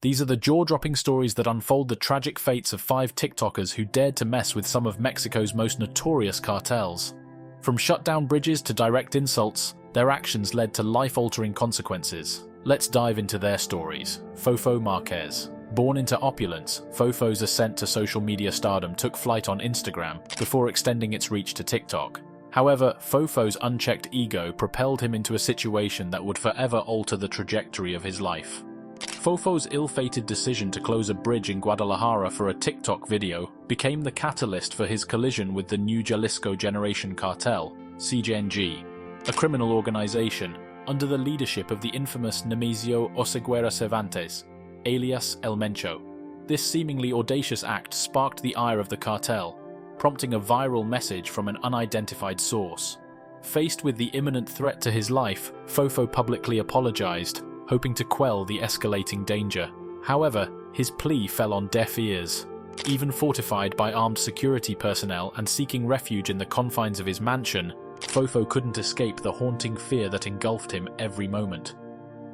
These are the jaw-dropping stories that unfold the tragic fates of 5 TikTokers who dared to mess with some of Mexico's most notorious cartels. From shut-down bridges to direct insults, their actions led to life-altering consequences. Let's dive into their stories. Fofo Marquez. Born into opulence, Fofo's ascent to social media stardom took flight on Instagram before extending its reach to TikTok. However, Fofo's unchecked ego propelled him into a situation that would forever alter the trajectory of his life. Fofo's ill-fated decision to close a bridge in Guadalajara for a TikTok video became the catalyst for his collision with the new Jalisco Generation Cartel, CGNG, a criminal organization under the leadership of the infamous Nemesio Oseguera Cervantes, alias El Mencho. This seemingly audacious act sparked the ire of the cartel, prompting a viral message from an unidentified source. Faced with the imminent threat to his life, Fofo publicly apologized, hoping to quell the escalating danger. However, his plea fell on deaf ears. Even fortified by armed security personnel and seeking refuge in the confines of his mansion, Fofo couldn't escape the haunting fear that engulfed him every moment.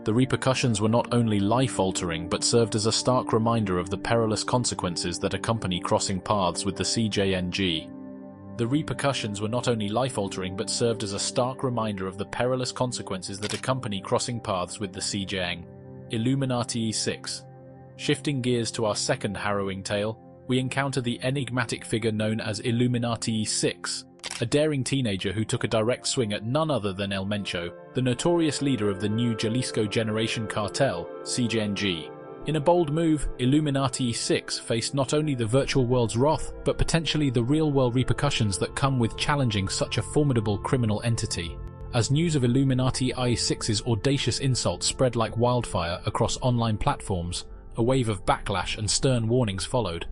The repercussions were not only life-altering but served as a stark reminder of the perilous consequences that accompany crossing paths with the CJNG. The repercussions were not only life-altering but served as a stark reminder of the perilous consequences that accompany crossing paths with the CJNG. Illuminati E6. Shifting gears to our second harrowing tale, we encounter the enigmatic figure known as Illuminati E6, a daring teenager who took a direct swing at none other than El Mencho, the notorious leader of the new Jalisco Generation Cartel, CGNG. In a bold move, Illuminati E6 faced not only the virtual world's wrath, but potentially the real-world repercussions that come with challenging such a formidable criminal entity. As news of Illuminati E6's audacious insults spread like wildfire across online platforms, a wave of backlash and stern warnings followed.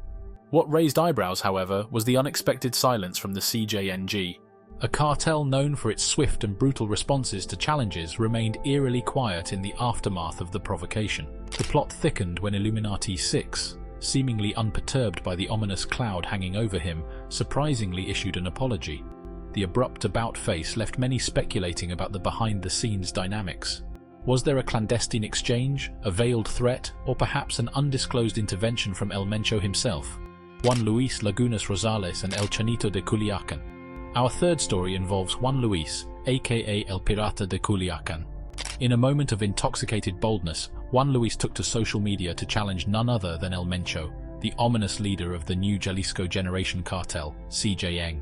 What raised eyebrows, however, was the unexpected silence from the CJNG. A cartel known for its swift and brutal responses to challenges remained eerily quiet in the aftermath of the provocation. The plot thickened when Illuminati 6, seemingly unperturbed by the ominous cloud hanging over him, surprisingly issued an apology. The abrupt about-face left many speculating about the behind-the-scenes dynamics. Was there a clandestine exchange, a veiled threat, or perhaps an undisclosed intervention from El Mencho himself? Juan Luis Lagunas Rosales and El Chanito de Culiacan. Our third story involves Juan Luis, aka El Pirata de Culiacan. In a moment of intoxicated boldness, Juan Luis took to social media to challenge none other than El Mencho, the ominous leader of the new Jalisco Generation Cartel, CJNG.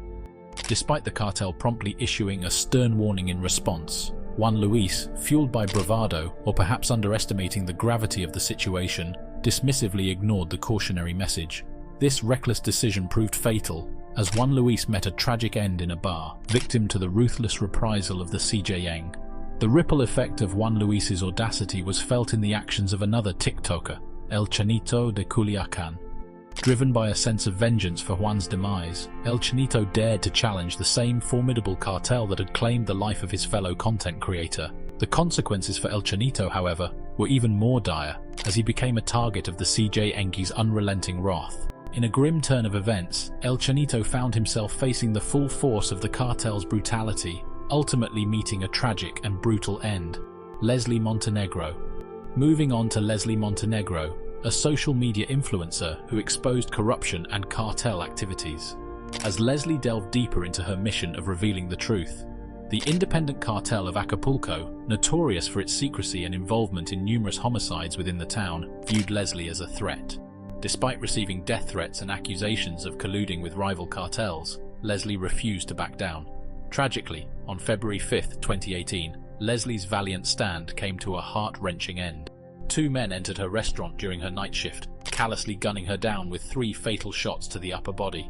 Despite the cartel promptly issuing a stern warning in response, Juan Luis, fueled by bravado or perhaps underestimating the gravity of the situation, dismissively ignored the cautionary message. This reckless decision proved fatal, as Juan Luis met a tragic end in a bar, victim to the ruthless reprisal of the CJNG. The ripple effect of Juan Luis's audacity was felt in the actions of another TikToker, El Chanito de Culiacan. Driven by a sense of vengeance for Juan's demise, El Chanito dared to challenge the same formidable cartel that had claimed the life of his fellow content creator. The consequences for El Chanito, however, were even more dire, as he became a target of the CJNG's unrelenting wrath. In a grim turn of events, El Chanito found himself facing the full force of the cartel's brutality, ultimately meeting a tragic and brutal end. Leslie Montenegro. Moving on to Leslie Montenegro, a social media influencer who exposed corruption and cartel activities. As Leslie delved deeper into her mission of revealing the truth, the independent cartel of Acapulco, notorious for its secrecy and involvement in numerous homicides within the town, viewed Leslie as a threat. Despite receiving death threats and accusations of colluding with rival cartels, Leslie refused to back down. Tragically, on February 5, 2018, Leslie's valiant stand came to a heart-wrenching end. 2 men entered her restaurant during her night shift, callously gunning her down with 3 fatal shots to the upper body.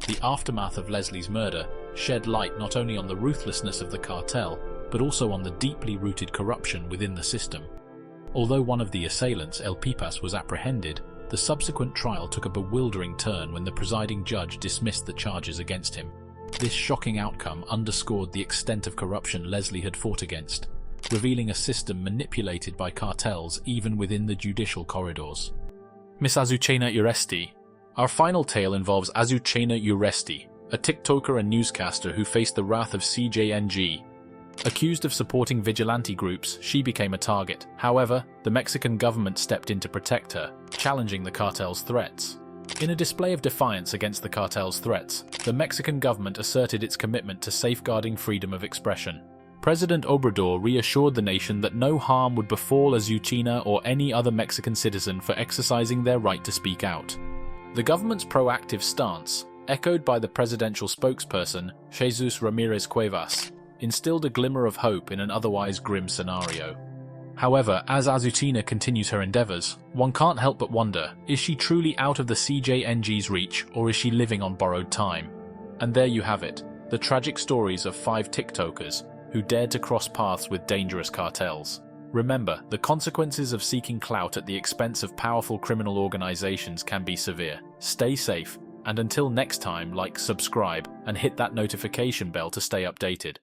The aftermath of Leslie's murder shed light not only on the ruthlessness of the cartel, but also on the deeply rooted corruption within the system. Although one of the assailants, El Pipas, was apprehended, the subsequent trial took a bewildering turn when the presiding judge dismissed the charges against him. This shocking outcome underscored the extent of corruption Leslie had fought against, revealing a system manipulated by cartels even within the judicial corridors. Miss Azucena Uresti. Our final tale involves Azucena Uresti, a TikToker and newscaster who faced the wrath of CJNG. Accused of supporting vigilante groups, she became a target. However, the Mexican government stepped in to protect her, challenging the cartel's threats. In a display of defiance against the cartel's threats, the Mexican government asserted its commitment to safeguarding freedom of expression. President Obrador reassured the nation that no harm would befall Azucena or any other Mexican citizen for exercising their right to speak out. The government's proactive stance, echoed by the presidential spokesperson, Jesus Ramirez Cuevas, instilled a glimmer of hope in an otherwise grim scenario. However, as Azucena continues her endeavors, one can't help but wonder, is she truly out of the CJNG's reach, or is she living on borrowed time? And there you have it, the tragic stories of 5 TikTokers who dared to cross paths with dangerous cartels. Remember, the consequences of seeking clout at the expense of powerful criminal organizations can be severe. Stay safe, and until next time, like, subscribe, and hit that notification bell to stay updated.